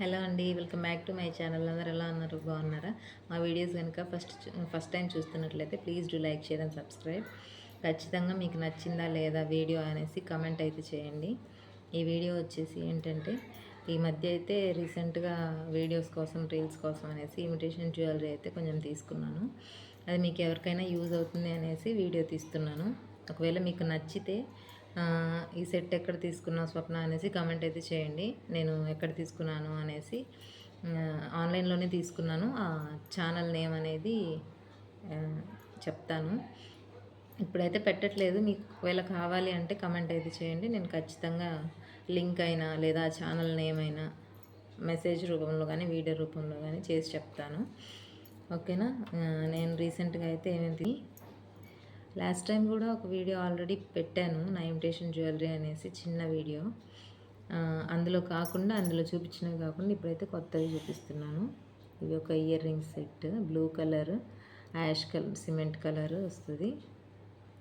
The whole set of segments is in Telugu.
హలో అండి, welcome back to my channel. అందరూ ఎలా ఉన్నారు? బాగున్నారా? మా వీడియోస్ కనుక ఫస్ట్ టైం చూస్తున్నట్లయితే please do like, share and subscribe. ఖచ్చితంగా మీకు నచ్చిందా లేదా వీడియో అనేసి కమెంట్ అయితే చేయండి. ఈ వీడియో వచ్చేసి ఏంటంటే, ఈ మధ్య అయితే రీసెంట్గా వీడియోస్ కోసం, రీల్స్ కోసం అనేసి ఇమిటేషన్ జ్యువెలరీ అయితే కొంచెం తీసుకున్నాను. అది మీకు ఎవరికైనా యూజ్ అవుతుంది అనేసి వీడియో తీస్తున్నాను. ఒకవేళ మీకు నచ్చితే ఈ సెట్ ఎక్కడ తీసుకున్నావు స్వప్న అనేసి కామెంట్ అయితే చేయండి. నేను ఎక్కడ తీసుకున్నాను అనేసి ఆన్లైన్లోనే తీసుకున్నాను. ఆ ఛానల్ నేమ్ అనేది చెప్తాను. ఇప్పుడైతే పెట్టట్లేదు. మీకు ఒకవేళ కావాలి అంటే కామెంట్ అయితే చేయండి. నేను ఖచ్చితంగా లింక్ అయినా లేదా ఛానల్ నేమ్ అయినా మెసేజ్ రూపంలో కానీ వీడియో రూపంలో కానీ చేసి చెప్తాను. ఓకేనా? నేను రీసెంట్గా అయితే ఏమైంది, లాస్ట్ టైం కూడా ఒక వీడియో ఆల్రెడీ పెట్టాను, నా ఇమిటేషన్ జ్యువెలరీ అనేసి చిన్న వీడియో. అందులో చూపించినవి కాకుండా ఇప్పుడైతే కొత్తవి చూపిస్తున్నాను. ఇవి ఒక earrings set, blue colour, ash colour, cement colour వస్తుంది.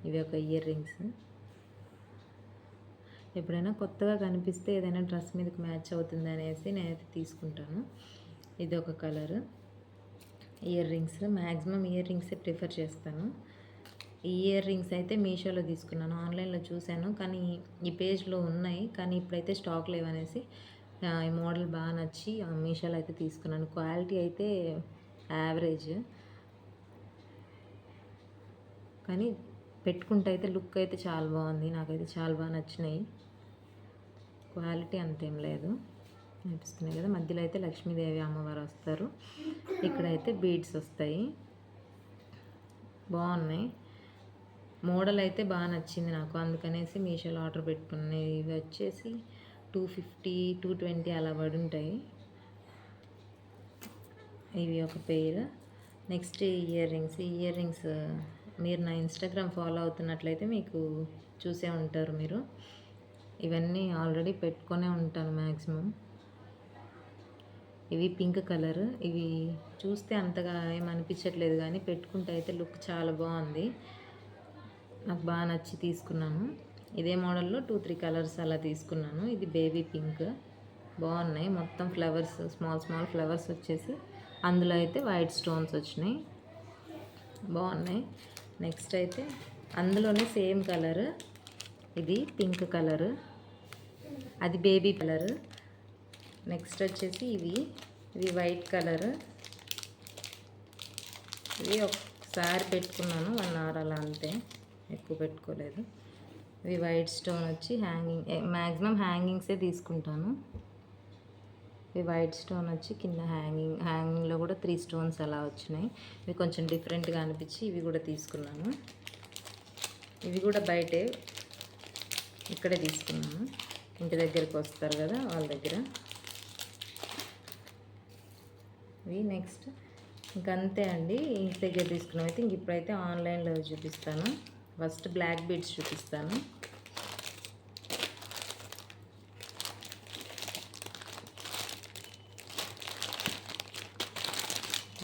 ఇవి ఒక ఇయర్ రింగ్స్. ఎప్పుడైనా కొత్తగా కనిపిస్తే ఏదైనా డ్రెస్ మీదకి మ్యాచ్ అవుతుంది అనేసి నేనైతే తీసుకుంటాను. ఇది ఒక colour ear rings. Maximum ear రింగ్సే ప్రిఫర్ చేస్తాను. ఈ ఇయర్ రింగ్స్ అయితే మీషోలో తీసుకున్నాను. ఆన్లైన్లో చూశాను కానీ ఈ పేజ్లో ఉన్నాయి, కానీ ఇప్పుడైతే స్టాక్ లేవనేసి ఈ మోడల్ బాగా నచ్చి మీషోలో అయితే తీసుకున్నాను. క్వాలిటీ అయితే యావరేజ్, కానీ పెట్టుకుంటే అయితే లుక్ అయితే చాలా బాగుంది. నాకైతే చాలా బాగా నచ్చినాయి. క్వాలిటీ అంతేం లేదు, అనిపిస్తున్నాయి కదా. మధ్యలో అయితే లక్ష్మీదేవి అమ్మవారు వస్తారు. ఇక్కడైతే బీడ్స్ వస్తాయి, బాగున్నాయి. మోడల్ అయితే బాగా నచ్చింది నాకు, అందుకనేసి మీషోలో ఆర్డర్ పెట్టుకున్నాయి. ఇవి వచ్చేసి 250, 220 అలా పడి ఉంటాయి. ఇవి ఒక పెయిర్. నెక్స్ట్ ఇయర్ రింగ్స్ మీరు నా ఇన్స్టాగ్రామ్ ఫాలో అవుతున్నట్లయితే మీకు చూసే ఉంటారు మీరు. ఇవన్నీ ఆల్రెడీ పెట్టుకొనే ఉంటాను మ్యాక్సిమం. ఇవి పింక్ కలర్. ఇవి చూస్తే అంతగా ఏమనిపించట్లేదు, కానీ పెట్టుకుంటే అయితే లుక్ చాలా బాగుంది. నాకు బాగా నచ్చి తీసుకున్నాను. ఇదే మోడల్లో 2-3 కలర్స్ అలా తీసుకున్నాను. ఇది బేబీ పింక్, బాగున్నాయి. మొత్తం ఫ్లవర్స్, స్మాల్ ఫ్లవర్స్ వచ్చేసి అందులో అయితే వైట్ స్టోన్స్ వచ్చినాయి, బాగున్నాయి. నెక్స్ట్ అయితే అందులోనే సేమ్ కలర్, ఇది పింక్ కలర్, అది బేబీ కలర్. నెక్స్ట్ వచ్చేసి ఇవి వైట్ కలర్. ఇవి ఒకసారి పెట్టుకున్నాను, 1 hour అలా, అంతే, ఎక్కువ పెట్టుకోలేదు. ఇవి వైట్ స్టోన్ వచ్చి హ్యాంగింగ్, మ్యాక్సిమం హ్యాంగింగ్సే తీసుకుంటాను. ఇవి వైట్ స్టోన్ వచ్చి కింద హ్యాంగింగ్లో కూడా 3 స్టోన్స్ అలా వచ్చినాయి. ఇవి కొంచెం డిఫరెంట్గా అనిపించి ఇవి కూడా తీసుకున్నాను. ఇవి కూడా బయటే, ఇక్కడే తీసుకున్నాను. ఇంటి దగ్గరికి వస్తారు కదా వాళ్ళ దగ్గర. ఇవి నెక్స్ట్ ఇంకంతే అండి. ఇంటి దగ్గర తీసుకున్నవి అయితే ఇప్పుడైతే ఆన్లైన్లో చూపిస్తాను. ఫస్ట్ బ్లాక్ బీడ్స్ చూపిస్తాను.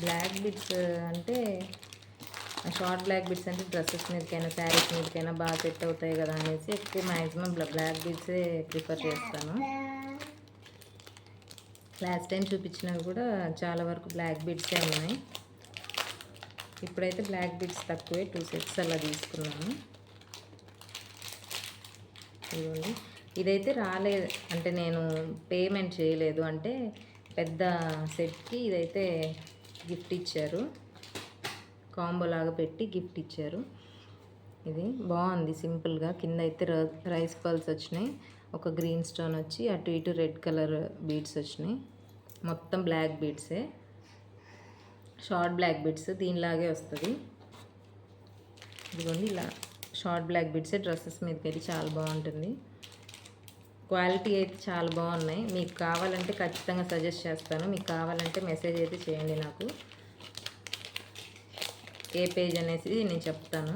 బ్లాక్ బీడ్స్ అంటే షార్ట్ బ్లాక్ బీడ్స్ అంటే డ్రెస్సెస్ మీదకైనా శారీస్ మీదకైనా బాగా సెట్ అవుతాయి కదా అనేసి ఎక్కువ మ్యాక్సిమం బ్లాక్ బీడ్సే ప్రిఫర్ చేస్తాను. లాస్ట్ టైం చూపించినవి కూడా చాలా వరకు బ్లాక్ బీడ్సే ఉన్నాయి. ఇప్పుడైతే బ్లాక్ బీడ్స్ తక్కువే, 2 sets అలా తీసుకున్నాను. ఇదిగోండి, ఇదైతే రాలేదు అంటే నేను పేమెంట్ చేయలేదు, అంటే పెద్ద సెట్కి ఇదైతే గిఫ్ట్ ఇచ్చారు, కాంబో లాగా పెట్టి గిఫ్ట్ ఇచ్చారు. ఇది బాగుంది సింపుల్గా. కింద అయితే రైస్ పర్ల్స్ వచ్చినాయి, ఒక గ్రీన్ స్టోన్ వచ్చి అటు ఇటు రెడ్ కలర్ బీడ్స్ వచ్చినాయి. మొత్తం బ్లాక్ బీడ్సే, షార్ట్ బ్లాక్ బీడ్స్ దీనిలాగే వస్తుంది. ఇదిగోండి, ఇలా షార్ట్ బ్లాక్ బీడ్సే డ్రెస్సెస్ మీదకి అయితే చాలా బాగుంటుంది. క్వాలిటీ అయితే చాలా బాగున్నాయి. మీకు కావాలంటే ఖచ్చితంగా సజెస్ట్ చేస్తాను. మీకు కావాలంటే మెసేజ్ అయితే చేయండి నాకు, ఏ పేజ్ అనేసి నేను చెప్తాను.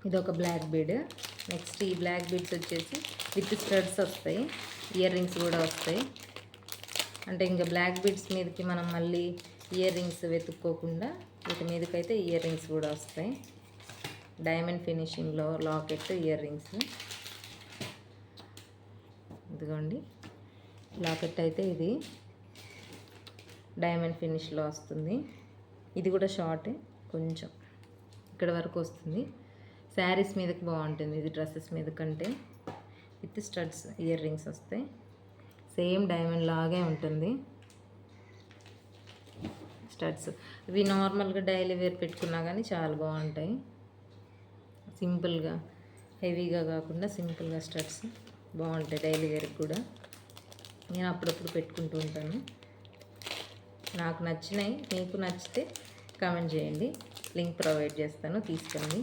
ఇది ఒక బ్లాక్ బీడ్. నెక్స్ట్ ఈ బ్లాక్ బీడ్స్ వచ్చేసి విత్ స్టడ్స్ వస్తాయి, ఇయర్ రింగ్స్ కూడా వస్తాయి. అంటే ఇంకా బ్లాక్ బీడ్స్ మీదకి మనం మళ్ళీ ఇయర్ రింగ్స్ వెతుక్కోకుండా వీటి మీదకైతే ఇయర్ రింగ్స్ కూడా వస్తాయి. డైమండ్ ఫినిషింగ్లో లాకెట్, ఇయర్ రింగ్స్. ఇదిగోండి లాకెట్ అయితే ఇది డైమండ్ ఫినిష్లో వస్తుంది. ఇది కూడా షార్టే, కొంచెం ఇక్కడ వరకు వస్తుంది. శారీస్ మీదకి బాగుంటుంది ఇది, డ్రెస్సెస్ మీద కంటే. విత్ స్టడ్స్ ఇయర్ రింగ్స్ వస్తాయి. సేమ్ డైమండ్ లాగే ఉంటుంది స్టడ్స్. ఇవి నార్మల్గా డైలీ వేర్ పెట్టుకున్నా కానీ చాలా బాగుంటాయి. సింపుల్గా, హెవీగా కాకుండా సింపుల్గా స్టడ్స్ బాగుంటాయి డైలీ వేర్కి కూడా. నేను అప్పుడప్పుడు పెట్టుకుంటూ ఉంటాను. నాకు నచ్చినాయి, మీకు నచ్చితే కామెంట్ చేయండి, లింక్ ప్రొవైడ్ చేస్తాను, తీసుకోండి.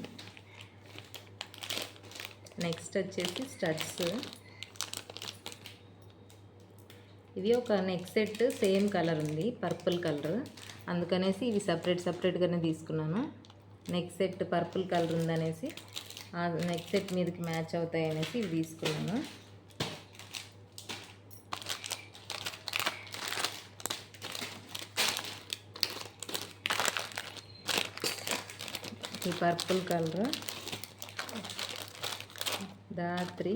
నెక్స్ట్ వచ్చేసి స్టడ్స్. ఇవి ఒక నెక్ సెట్, సేమ్ కలర్ ఉంది, పర్పుల్ కలర్, అందుకనేసి ఇవి సపరేట్గానే తీసుకున్నాను. నెక్ సెట్ పర్పుల్ కలర్ ఉందనేసి, ఆ నెక్ సెట్ మీదకి మ్యాచ్ అవుతాయి అనేసి ఇవి తీసుకున్నాను. ఈ పర్పుల్ కలర్ దాత్రి,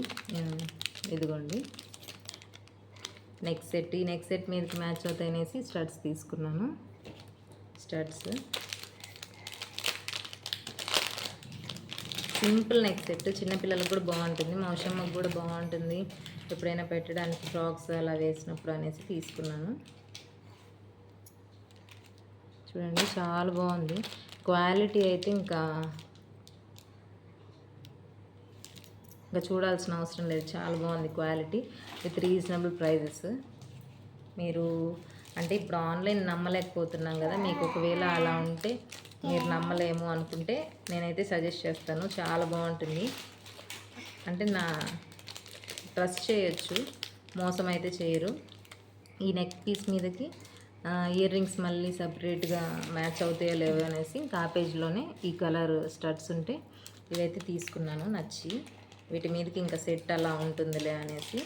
ఇదిగోండి నెక్ సెట్. ఈ నెక్ సెట్ మీదకి మ్యాచ్ అవుతాయి అనేసి స్టడ్స్ తీసుకున్నాను. స్టడ్స్ సింపుల్ నెక్ సెట్, చిన్నపిల్లలకు కూడా బాగుంటుంది, మౌషమ్మకు కూడా బాగుంటుంది, ఎప్పుడైనా పెట్టడానికి ఫ్రాక్స్ అలా వేసినప్పుడు అనేసి తీసుకున్నాను. చూడండి చాలా బాగుంది. క్వాలిటీ అయితే ఇంకా చూడాల్సిన అవసరం లేదు, చాలా బాగుంది క్వాలిటీ, విత్ రీజనబుల్ ప్రైజెస్. మీరు అంటే ఇప్పుడు ఆన్లైన్ నమ్మలేకపోతున్నాం కదా, మీకు ఒకవేళ అలా ఉంటే మీరు నమ్మలేము అనుకుంటే నేనైతే సజెస్ట్ చేస్తాను, చాలా బాగుంటుంది. అంటే ట్రస్ట్ చేయొచ్చు, మోసం అయితే చేయరు. ఈ నెక్ పీస్ మీదకి ఇయర్ రింగ్స్ మళ్ళీ సపరేట్గా మ్యాచ్ అవుతాయో లేవో అనేసి ఇంకా ఆ పేజ్లోనే ఈ కలర్ స్టడ్స్ ఉంటే ఇవైతే తీసుకున్నాను నచ్చి. వీటి మీదకి ఇంకా సెట్ అలా ఉంటుందిలే అనేసి.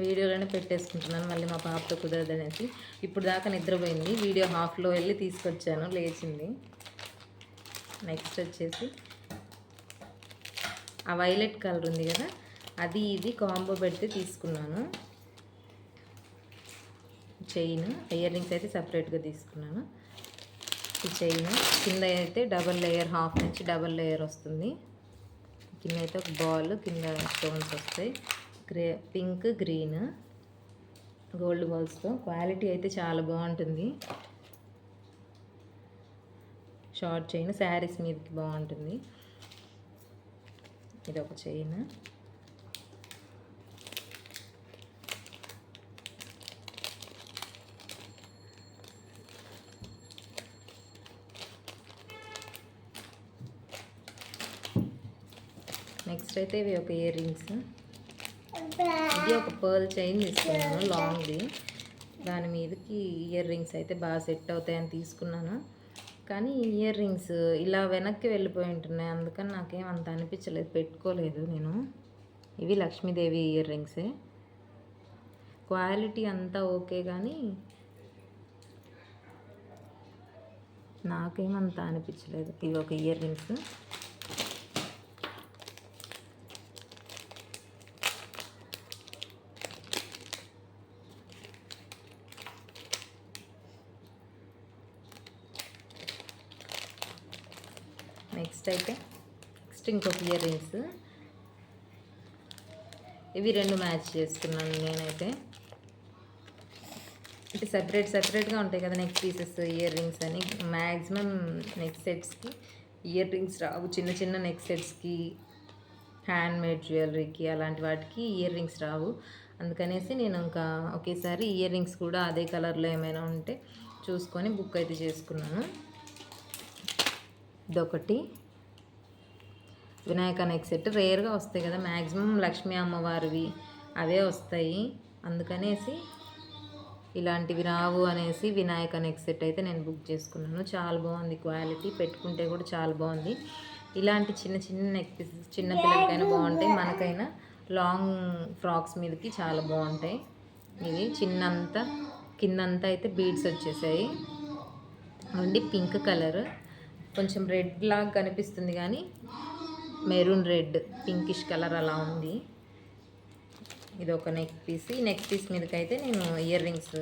వీడియోలోనే పెట్టేసుకుంటున్నాను, మళ్ళీ మా పాపతో కుదరదు అనేసి. ఇప్పుడు దాకా నిద్రపోయింది, వీడియో హాఫ్లో వెళ్ళి తీసుకొచ్చాను, లేచింది. నెక్స్ట్ వచ్చేసి ఆ వైలెట్ కలర్ ఉంది కదా, అది ఇది కాంబో పెడితే తీసుకున్నాను. చైన్, ఇయర్ రింగ్స్ అయితే సపరేట్గా తీసుకున్నాను. ఈ చైన్ కింద అయితే డబల్ లేయర్, హాఫ్ నుంచి డబల్ లేయర్ వస్తుంది. కింద అయితే ఒక బాల్, కింద స్టోన్స్ వస్తాయి, పింక్ గ్రీన్ గోల్డ్ బాల్స్తో. క్వాలిటీ అయితే చాలా బాగుంటుంది. షార్ట్ చైన్, శారీస్ మీదకి బాగుంటుంది. ఇది ఒక చైన్. నెక్స్ట్ అయితే ఇవి ఒక ఇయర్ రింగ్స్. ఇది ఒక పర్ల్ చైన్ తీసుకున్నాను లాంగ్ది, దాని మీదకి ఇయర్ రింగ్స్ అయితే బాగా సెట్ అవుతాయని తీసుకున్నాను. కానీ ఇయర్ రింగ్స్ ఇలా వెనక్కి వెళ్ళిపోయి ఉంటున్నాయి, అందుకని నాకేం అంత అనిపించలేదు, పెట్టుకోలేదు నేను. ఇవి లక్ష్మీదేవి ఇయర్ రింగ్సే, క్వాలిటీ అంతా ఓకే కానీ నాకేమంత అనిపించలేదు. ఇవి ఒక ఇయర్ రింగ్స్. నెక్స్ట్ ఇంకొక ఇయర్ రింగ్స్. ఇవి రెండు మ్యాచ్ చేసుకున్నాను నేనైతే. అంటే సపరేట్గా ఉంటాయి కదా నెక్ పీసెస్ ఇయర్ రింగ్స్ అని. మ్యాక్సిమం నెక్ సెట్స్కి ఇయర్ రింగ్స్ రావు, చిన్న చిన్న నెక్ సెట్స్కి, హ్యాండ్మేడ్ జ్యువెలరీకి అలాంటి వాటికి ఇయర్ రింగ్స్ రావు. అందుకనేసి నేను ఇంకా ఒకేసారి ఇయర్ రింగ్స్ కూడా అదే కలర్లో ఏమైనా ఉంటే చూసుకొని బుక్ అయితే చేసుకున్నాను. ఇదొకటి వినాయక నెక్ సెట్. రేర్గా వస్తాయి కదా, మ్యాక్సిమం లక్ష్మీ అమ్మవారివి అవే వస్తాయి, అందుకనేసి ఇలాంటివి రావు అనేసి వినాయక నెక్ సెట్ అయితే నేను బుక్ చేసుకున్నాను. చాలా బాగుంది క్వాలిటీ, పెట్టుకుంటే కూడా చాలా బాగుంది. ఇలాంటి చిన్న చిన్న నెక్ పీసెస్ చిన్న పిల్లలకైనా బాగుంటాయి, మనకైనా లాంగ్ ఫ్రాక్స్ మీదకి చాలా బాగుంటాయి. ఇవి కిందంతా అయితే బీడ్స్ వచ్చేసాయి అండి. పింక్ కలర్ కొంచెం రెడ్ లాగా కనిపిస్తుంది కానీ మెరూన్ రెడ్ పింకిష్ కలర్ అలా ఉంది. ఇది ఒక నెక్ పీస్. ఈ నెక్ పీస్ మీదకి అయితే నేను ఇయర్ రింగ్స్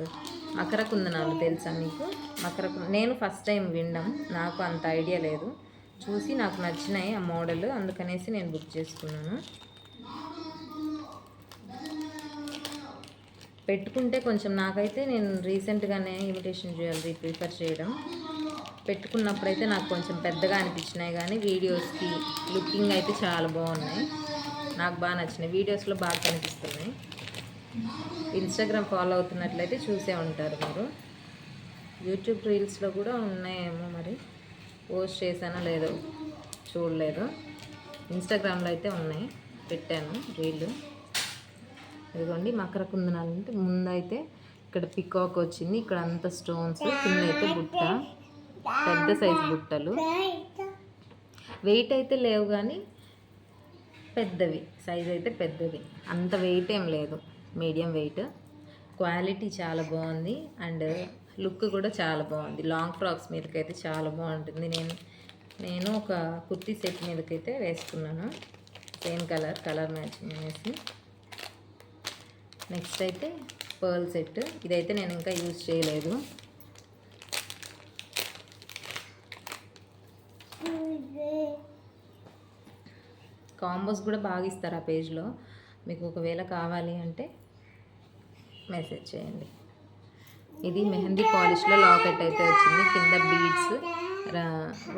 మకర కుందనాలు తెలుసా మీకు? నేను ఫస్ట్ టైం వినడం, నాకు అంత ఐడియా లేదు. చూసి నాకు నచ్చినాయి ఆ మోడల్, అందుకనేసి నేను బుక్ చేసుకున్నాను. పెట్టుకుంటే కొంచెం నాకైతే నేను రీసెంట్గానే ఇమిటేషన్ జ్యువెలరీ ప్రిఫర్ చేయడం, పెట్టుకున్నప్పుడైతే నాకు కొంచెం పెద్దగా అనిపించినాయి, కానీ వీడియోస్కి లుకింగ్ అయితే చాలా బాగున్నాయి. నాకు బాగా నచ్చినాయి, వీడియోస్లో బాగా కనిపిస్తున్నాయి. ఇన్స్టాగ్రామ్ ఫాలో అవుతున్నట్లయితే చూసే ఉంటారు మీరు. యూట్యూబ్ రీల్స్లో కూడా ఉన్నాయేమో, మరి పోస్ట్ చేశానో లేదో చూడలేదు. ఇన్స్టాగ్రామ్లో అయితే ఉన్నాయి, పెట్టాను రీల్. ఇదిగోండి మకర కుందనాలు. అంటే ముందైతే ఇక్కడ పికాక్ వచ్చింది, ఇక్కడ అంత స్టోన్స్, కింద అయితే బుట్ట, పెద్ద సైజు బుట్టలు. వెయిట్ అయితే లేవు, కానీ పెద్దవి, సైజ్ అయితే పెద్దది, అంత వెయిట్ ఏం లేదు, మీడియం వెయిట్. క్వాలిటీ చాలా బాగుంది అండ్ లుక్ కూడా చాలా బాగుంది. లాంగ్ ఫ్రాక్స్ మీదకైతే చాలా బాగుంటుంది. నేను ఒక కుర్తీ సెట్ మీదకైతే వేసుకున్నాను, సేమ్ కలర్ మ్యాచింగ్ అనేసి. నెక్స్ట్ అయితే పర్ల్ సెట్. ఇదైతే నేను ఇంకా యూజ్ చేయలేదు. కాంబోస్ కూడా బాగా ఇస్తారు ఆ పేజ్లో, మీకు ఒకవేళ కావాలి అంటే మెసేజ్ చేయండి. ఇది మెహందీ పాలిష్లో లాకెట్ అయితే వచ్చింది, కింద beads,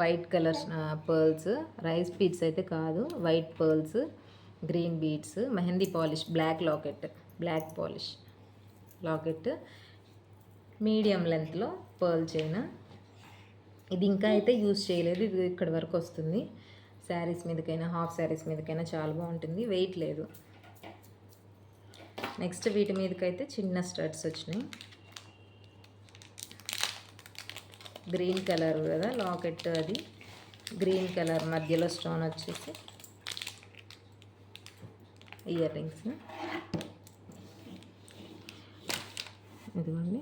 white colour pearls, rice beads అయితే కాదు, white pearls, green beads, mehndi polish, black locket, black polish locket, medium లెంత్లో పర్ల్ చైన్. ఇది ఇంకా అయితే యూజ్ చేయలేదు, ఇది ఇక్కడ వరకు వస్తుంది. శారీస్ మీదకైనా హాఫ్ శారీస్ మీదకైనా చాలా బాగుంటుంది, వెయిట్ లేదు. నెక్స్ట్ వీటి మీదకైతే చిన్న స్టడ్స్ వచ్చినాయి. గ్రీన్ కలర్ కదా లాకెట్, అది గ్రీన్ కలర్ మధ్యలో స్టోన్ వచ్చేసి ఇయర్ రింగ్స్. ఇదిగోండి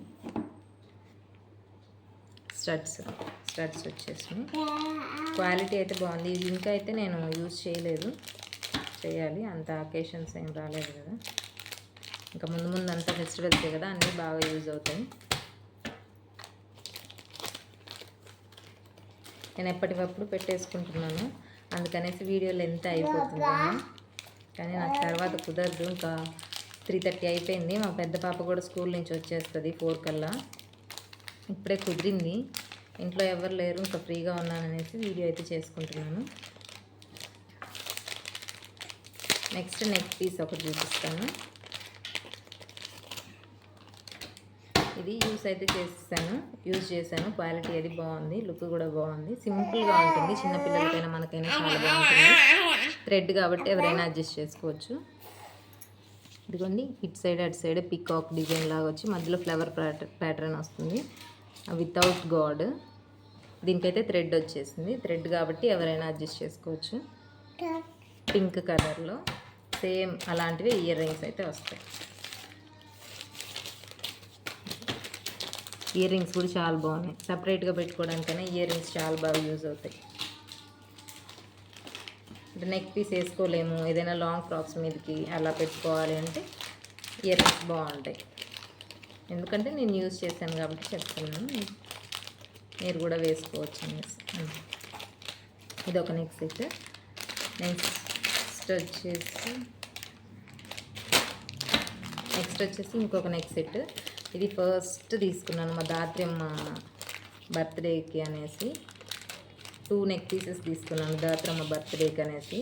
స్టడ్స్ వచ్చేసినాయి. క్వాలిటీ అయితే బాగుంది. ఇది ఇంకా అయితే నేను యూజ్ చేయలేదు, చేయాలి, అంత అకేషన్స్ ఏం రాలేదు కదా, ఇంకా ముందు అంతా ఫెస్టివల్సే కదా, అన్నీ బాగా యూజ్ అవుతాయి. నేను ఎప్పటికప్పుడు పెట్టేసుకుంటున్నాను, అందుకనేసి వీడియో లెంత్ అయిపోతుందేమో, కానీ నాకు తర్వాత కుదరదు. ఇంకా 3:30 అయిపోయింది, మా పెద్ద పాప కూడా స్కూల్ నుంచి వచ్చేస్తుంది 4 కల్లా. ఇప్పుడే కుదిరింది, ఇంట్లో ఎవరు లేరు, ఇంకా ఫ్రీగా ఉన్నాననేసి వీడియో అయితే చేసుకుంటున్నాను. నెక్స్ట్ నెక్ పీస్ ఒకటి చూపిస్తాను. ఇది యూజ్ చేశాను, క్వాలిటీ అది బాగుంది, లుక్ కూడా బాగుంది, సింపుల్గా ఉంటుంది, చిన్నపిల్లలకైనా మనకైనా చాలా బాగుంటుంది. థ్రెడ్ కాబట్టి ఎవరైనా అడ్జస్ట్ చేసుకోవచ్చు. ఇదిగోండి ఇటు సైడ్ అటు సైడ్ పికాక్ డిజైన్ లాగా వచ్చి మధ్యలో ఫ్లవర్ ప్యాటర్న్ వస్తుంది, వితౌట్ గాడ్. దీనికైతే థ్రెడ్ వచ్చేసింది, థ్రెడ్ కాబట్టి ఎవరైనా అడ్జస్ట్ చేసుకోవచ్చు. పింక్ కలర్లో సేమ్ అలాంటివి ఇయర్ రింగ్స్ అయితే వస్తాయి. ఇయర్ రింగ్స్ కూడా చాలా బాగున్నాయి, సపరేట్గా పెట్టుకోవడానికైనా ఇయర్ రింగ్స్ చాలా బాగా యూజ్ అవుతాయి. అంటే నెక్ పీస్ వేసుకోలేము, ఏదైనా లాంగ్ ఫ్రాక్స్ మీదకి అలా పెట్టుకోవాలి అంటే ఇయర్ రింగ్స్ బాగుంటాయి. ఎందుకంటే నేను యూజ్ చేశాను కాబట్టి చెప్తున్నాను, మీరు కూడా వేసుకోవచ్చు అనేసి. ఇది ఒక నెక్ సెట్. నెక్స్ట్ వచ్చేసి ఇంకొక నెక్ సెట్. ఇది ఫస్ట్ తీసుకున్నాను మా దాత్రమ్మ బర్త్డేకి అనేసి, 2 నెక్ పీసెస్ తీసుకున్నాను దాత్రమ్మ బర్త్డేకి అనేసి.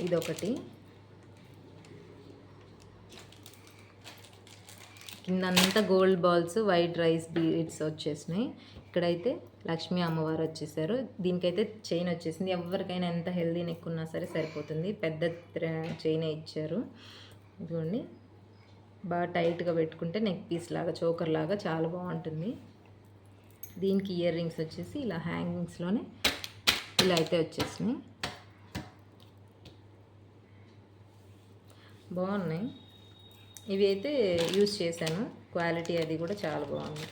ఇదొకటి, కిందంతా gold balls, white rice beads వచ్చేసినాయి. ఇక్కడైతే లక్ష్మీ అమ్మవారు వచ్చేసారు. దీనికైతే చైన్ వచ్చేసింది, ఎవరికైనా ఎంత హెల్దీ నెక్ ఉన్నా సరే సరిపోతుంది, పెద్ద చైనే ఇచ్చారు. ఇదిగోండి బాగా టైట్గా పెట్టుకుంటే నెక్ పీస్ లాగా, చోకర్ లాగా చాలా బాగుంటుంది. దీనికి ఇయర్ రింగ్స్ వచ్చేసి ఇలా హ్యాంగింగ్స్లోనే ఇలా అయితే వచ్చేసినాయి, బాగున్నాయి. ఇవి అయితే యూజ్ చేశాను, క్వాలిటీ అది కూడా చాలా బాగుంది.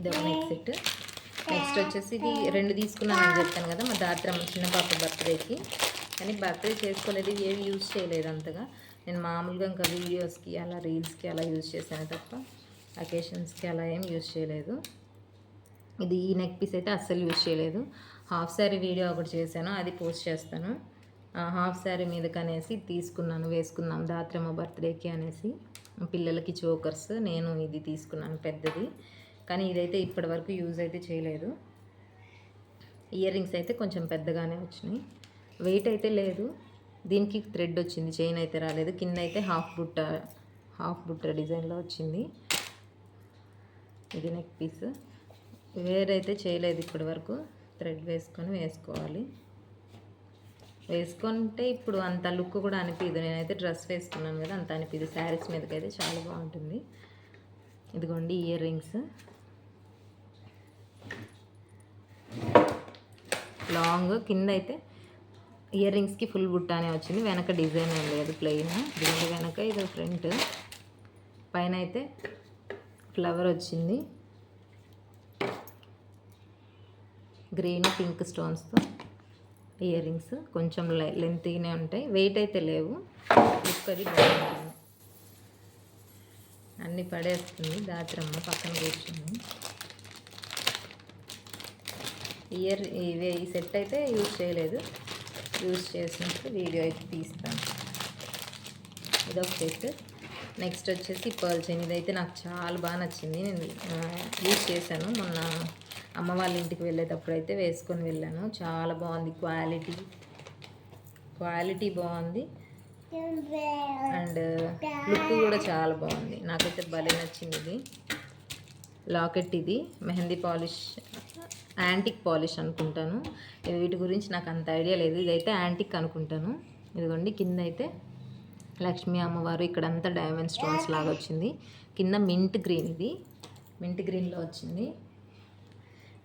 ఇది ఒక నెక్ సెట్. నెక్స్ట్ వచ్చేసి ఇది 2 తీసుకున్నానని చెప్పాను కదా, మా దాత్రమ్మ చిన్న పాప బర్త్డేకి. కానీ బర్త్డే చేసుకోలేదు, ఏవి యూజ్ చేయలేదు అంతగా. నేను మామూలుగా ఇంకా వీడియోస్కి అలా రీల్స్కి అలా యూజ్ చేశాను తప్ప అకేషన్స్కి అలా ఏం యూజ్ చేయలేదు. ఇది ఈ నెక్ పీస్ అయితే అస్సలు యూజ్ చేయలేదు. హాఫ్ శారీ వీడియో ఒకటి చేశాను, అది పోస్ట్ చేస్తాను. హాఫ్ శారీ మీదకి అనేసి తీసుకున్నాను, వేసుకుందాం దాత్రమ్మ బర్త్డేకి అనేసి. పిల్లలకి చోకర్స్ నేను ఇది తీసుకున్నాను పెద్దది. కానీ ఇదైతే ఇప్పటి వరకు యూజ్ అయితే చేయలేదు. ఇయర్ రింగ్స్ అయితే కొంచెం పెద్దగానే వచ్చినాయి, వెయిట్ అయితే లేదు. దీనికి థ్రెడ్ వచ్చింది, చైన్ అయితే రాలేదు. కింద అయితే హాఫ్ బుట్ట డిజైన్లో వచ్చింది. ఇది నెక్ పీస్. వేరైతే చేయలేదు ఇప్పటి వరకు. థ్రెడ్ వేసుకోవాలి. వేసుకుంటే ఇప్పుడు అంత లుక్ కూడా అనిపించదు. నేనైతే డ్రెస్ వేసుకున్నాను కదా, అంత అనిపించదు. శారీస్ మీదకి అయితే చాలా బాగుంటుంది. ఇదిగోండి ఇయర్ రింగ్స్, లాంగ్. కింద అయితే ఇయర్ రింగ్స్కి ఫుల్ బుట్టానే వచ్చింది, వెనక డిజైన్ ఏం లేదు, ప్లెయిన్. ఇదిగోండి వెనక, ఇది ఫ్రంట్. పైన అయితే ఫ్లవర్ వచ్చింది, గ్రీన్ పింక్ స్టోన్స్తో ఇయర్ రింగ్స్. కొంచెం లెంతీగానే ఉంటాయి, వెయిట్ అయితే లేవు. లుక్ అది బాగుంటుంది. అన్నీ పడేస్తుంది దాత్రమ్మ పక్కన కూర్చుంది. ఈ సెట్ అయితే యూజ్ చేయలేదు, యూజ్ చేసినప్పుడు వీడియో అయితే తీస్తాను. ఇదొక సెట్. నెక్స్ట్ వచ్చేసి పర్ల్ చైన్. ఇదైతే నాకు చాలా బాగా నచ్చింది, నేను యూజ్ చేశాను. మొన్న అమ్మ వాళ్ళ ఇంటికి వెళ్ళేటప్పుడు అయితే వేసుకొని వెళ్ళాను. చాలా బాగుంది, క్వాలిటీ బాగుంది, అండ్ లుక్ కూడా చాలా బాగుంది. నాకైతే భలే నచ్చింది. ఇది లాకెట్, ఇది మెహందీ పాలిష్, యాంటిక్ పాలిష్ అనుకుంటాను. వీటి గురించి నాకు అంత ఐడియా లేదు, ఇదైతే యాంటిక్ అనుకుంటాను. ఇదిగోండి కింద అయితే లక్ష్మీ అమ్మవారు, ఇక్కడంతా డైమండ్ స్టోన్స్ లాగా వచ్చింది. కింద మింట్ గ్రీన్, ఇది మింట్ గ్రీన్లో వచ్చింది.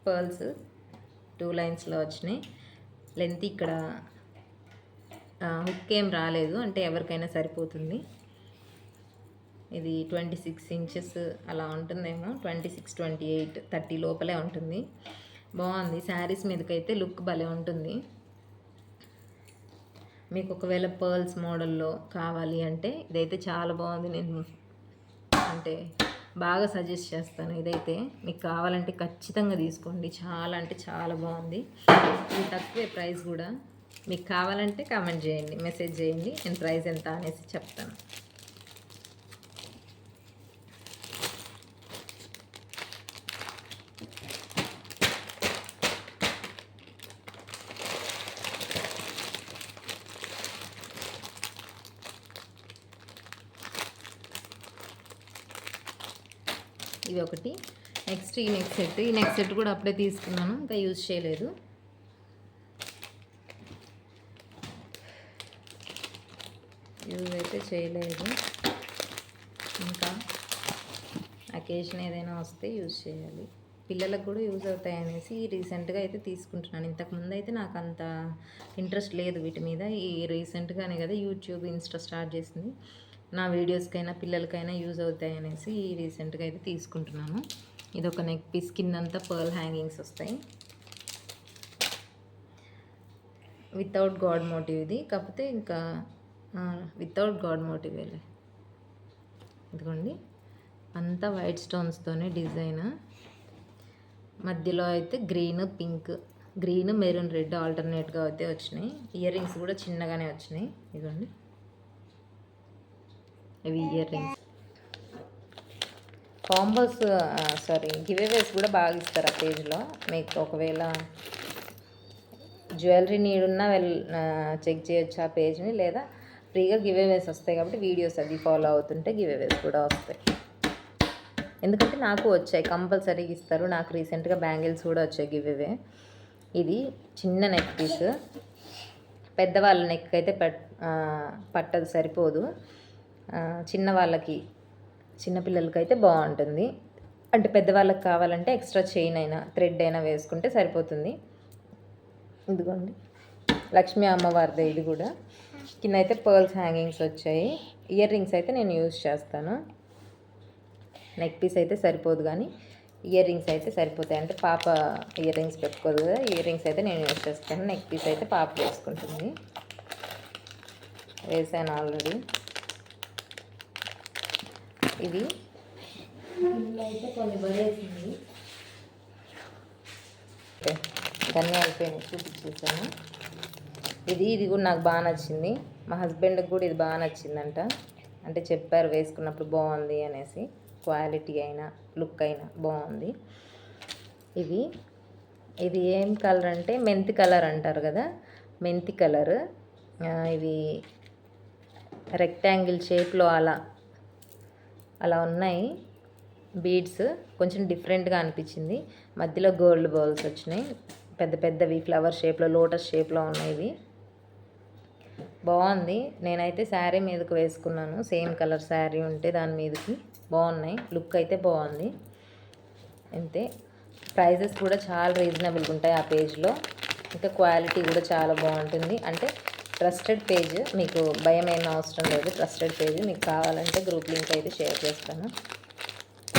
పర్ల్స్ 2 లైన్స్లో వచ్చినాయి. లెంత్ ఇక్కడ హుక్ ఏం రాలేదు, అంటే ఎవరికైనా సరిపోతుంది. ఇది 26 ఇంచెస్ అలా ఉంటుందేమో, 26, 28, 30 లోపలే ఉంటుంది. బాగుంది. శారీస్ మీదకైతే లుక్ భలే ఉంటుంది. మీకు ఒకవేళ పర్ల్స్ మోడల్లో కావాలి అంటే ఇదైతే చాలా బాగుంది. నేను అంటే బాగా సజెస్ట్ చేస్తాను. ఇదైతే మీకు కావాలంటే ఖచ్చితంగా తీసుకోండి, చాలా అంటే చాలా బాగుంది. ఇది తక్కువే ప్రైస్ కూడా. మీకు కావాలంటే కామెంట్ చేయండి, మెసేజ్ చేయండి, నేను ప్రైస్ ఎంత అనేసి చెప్తాను. ఇవి ఒకటి. నెక్స్ట్ ఈ నెక్ సెట్ కూడా అప్పుడే తీసుకున్నాను, ఇంకా యూజ్ చేయలేదు. యూజ్ అయితే చేయలేదు, ఇంకా అకేషన్ ఏదైనా వస్తే యూజ్ చేయాలి. పిల్లలకు కూడా యూజ్ అవుతాయి అనేసి రీసెంట్గా అయితే తీసుకుంటున్నాను. ఇంతకుముందు అయితే నాకు అంత ఇంట్రెస్ట్ లేదు వీటి మీద. ఈ రీసెంట్గానే కదా యూట్యూబ్, ఇన్స్టా స్టార్ట్ చేసింది. నా వీడియోస్కైనా పిల్లలకైనా యూజ్ అవుతాయి అనేసి రీసెంట్గా అయితే తీసుకుంటున్నాను. ఇది ఒక నెక్ పీస్, కిందంతా పర్ల్ హ్యాంగింగ్స్ వస్తాయి. వితౌట్ గాడ్ మోటివ్ ఇది, కాకపోతే ఇంకా వితౌట్ గాడ్ మోటివ్ వేలే. ఇదిగోండి అంతా వైట్ స్టోన్స్తోనే డిజైన్. మధ్యలో అయితే green, pink, green, maroon, red ఆల్టర్నేట్గా అయితే వచ్చినాయి. ఇయర్ రింగ్స్ కూడా చిన్నగానే వచ్చినాయి. ఇదిగోండి ఇవి ఇయర్ రింగ్స్. కాంబోస్ గివేవేస్ కూడా బాగా ఇస్తారు ఆ పేజ్లో. మీకు ఒకవేళ జ్యువెలరీ నీడ్ ఉన్నా చెక్ చేయొచ్చు ఆ పేజ్ని, లేదా ఫ్రీగా గివేవేస్ వస్తాయి కాబట్టి వీడియోస్ అది ఫాలో అవుతుంటే గివేవేస్ కూడా వస్తాయి. ఎందుకంటే నాకు వచ్చాయి, కంపల్సరీగా ఇస్తారు. నాకు రీసెంట్గా బ్యాంగిల్స్ కూడా వచ్చాయి గివేవే. ఇది చిన్న నెక్ పీస్, పెద్దవాళ్ళ నెక్ అయితే పట్టదు, సరిపోదు. చిన్నపిల్లలకి అయితే బాగుంటుంది. అంటే పెద్దవాళ్ళకి కావాలంటే ఎక్స్ట్రా చైన్ అయినా థ్రెడ్ అయినా వేసుకుంటే సరిపోతుంది. ఇదిగోండి లక్ష్మీ అమ్మవారిదే. ఇది కూడా కింద అయితే పర్ల్స్ హ్యాంగింగ్స్ వచ్చాయి. ఇయర్ రింగ్స్ అయితే నేను యూజ్ చేస్తాను. నెక్ పీస్ అయితే సరిపోదు, కానీ ఇయర్ రింగ్స్ అయితే సరిపోతాయి. అంటే పాప ఇయర్ రింగ్స్ పెట్టుకోదు కదా, ఇయర్ రింగ్స్ అయితే నేను యూజ్ చేస్తాను. నెక్ పీస్ అయితే పాప వేసుకుంటుంది. వేసాను ఆల్రెడీ. ఇది అయితే కొన్ని పడేసింది, దాన్ని అయిపోయినాయి చూపించేసాను. ఇది కూడా నాకు బాగా నచ్చింది. మా హస్బెండ్కి కూడా ఇది బాగా నచ్చిందంట. అంటే చెప్పారు వేసుకున్నప్పుడు బాగుంది అనేసి. క్వాలిటీ అయినా లుక్ అయినా బాగుంది. ఇది ఏం కలర్ అంటే మెంతి కలర్ అంటారు కదా, మెంతి కలర్. ఇవి రెక్టాంగిల్ షేప్లో అలా ఉన్నాయి బీడ్స్. కొంచెం డిఫరెంట్గా అనిపించింది. మధ్యలో గోల్డ్ బాల్స్ వచ్చినాయి, పెద్ద పెద్దవి ఫ్లవర్ షేప్లో, లోటస్ షేప్లో ఉన్నాయి. ఇవి బాగుంది. నేనైతే శారీ మీదకి వేసుకున్నాను, సేమ్ కలర్ శారీ ఉంటే దాని మీదకి. బాగున్నాయి, లుక్ అయితే బాగుంది. అంతే. ప్రైజెస్ కూడా చాలా రీజనబుల్గా ఉంటాయి ఆ పేజ్లో. ఇంకా క్వాలిటీ కూడా చాలా బాగుంటుంది. అంటే ట్రస్టెడ్ పేజ్, మీకు భయం ఏమీ అవసరం లేదు. Trusted page. మీకు కావాలంటే గ్రూప్ లింక్ అయితే షేర్ చేస్తాను,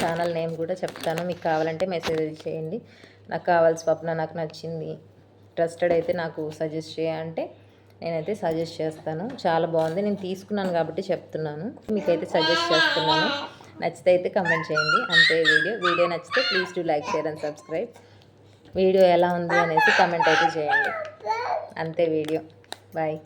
ఛానల్ నేమ్ కూడా చెప్తాను. మీకు కావాలంటే మెసేజ్ చేయండి. నాకు కావాలి స్వప్న, నాకు నచ్చింది, ట్రస్టెడ్ అయితే నాకు సజెస్ట్ చేయంటే నేనైతే సజెస్ట్ చేస్తాను. చాలా బాగుంది. నేను తీసుకున్నాను కాబట్టి చెప్తున్నాను, మీకైతే సజెస్ట్ చేస్తున్నాను. నచ్చితే అయితే కమెంట్ చేయండి. అంతే. వీడియో నచ్చితే please do like, share and subscribe. Video ఎలా ఉంది అనేసి కమెంట్ అయితే చేయండి. అంతే వీడియో. బాయ్.